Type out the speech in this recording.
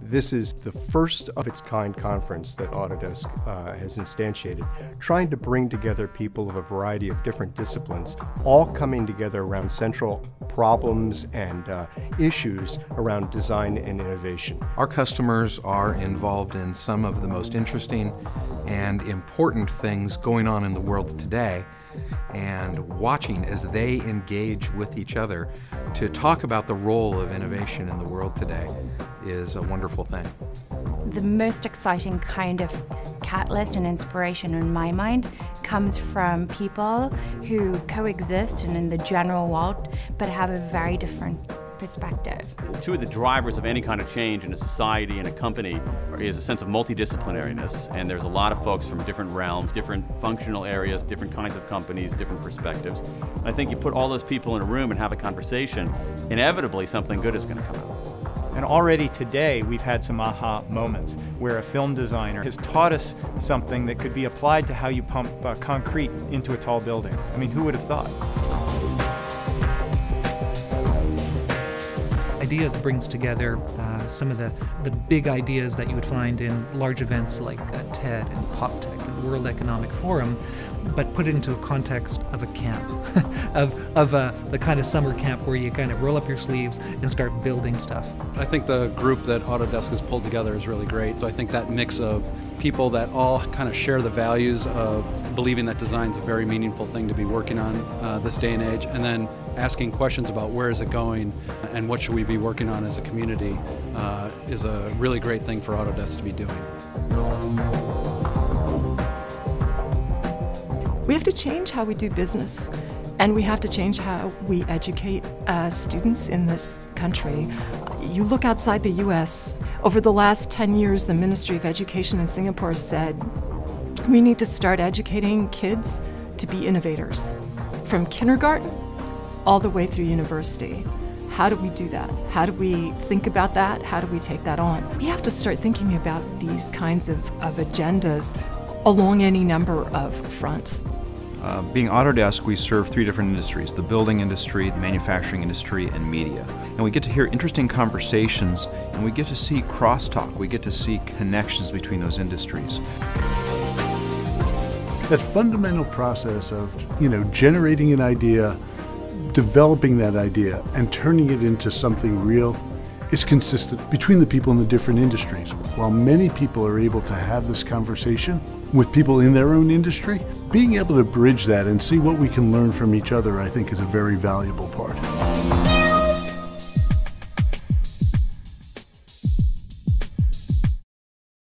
This is the first of its kind conference that Autodesk has instantiated, trying to bring together people of a variety of different disciplines, all coming together around central problems and issues around design and innovation. Our customers are involved in some of the most interesting and important things going on in the world today, and watching as they engage with each other to talk about the role of innovation in the world today is a wonderful thing. The most exciting kind of catalyst and inspiration in my mind comes from people who coexist and in the general world but have a very different perspective. Two of the drivers of any kind of change in a society and a company is a sense of multidisciplinariness, and there's a lot of folks from different realms, different functional areas, different kinds of companies, different perspectives. And I think you put all those people in a room and have a conversation, inevitably something good is going to come out. And already today we've had some aha moments where a film designer has taught us something that could be applied to how you pump concrete into a tall building. I mean, who would have thought? Ideas brings together some of the big ideas that you would find in large events like TED and PopTech and the World Economic Forum, but put it into a context of a camp, of the kind of summer camp where you kind of roll up your sleeves and start building stuff. I think the group that Autodesk has pulled together is really great. So I think that mix of people that all kind of share the values of believing that design is a very meaningful thing to be working on this day and age, and then asking questions about where is it going and what should we be working on as a community is a really great thing for Autodesk to be doing. We have to change how we do business, and we have to change how we educate students in this country. You look outside the US, over the last 10 years, the Ministry of Education in Singapore said, we need to start educating kids to be innovators, from kindergarten all the way through university. How do we do that? How do we think about that? How do we take that on? We have to start thinking about these kinds of agendas along any number of fronts. Being Autodesk, we serve three different industries: the building industry, the manufacturing industry, and media. And we get to hear interesting conversations, and we get to see crosstalk. We get to see connections between those industries. That fundamental process of, generating an idea, developing that idea, and turning it into something real is consistent between the people in the different industries. While many people are able to have this conversation with people in their own industry, being able to bridge that and see what we can learn from each other, I think, is a very valuable part.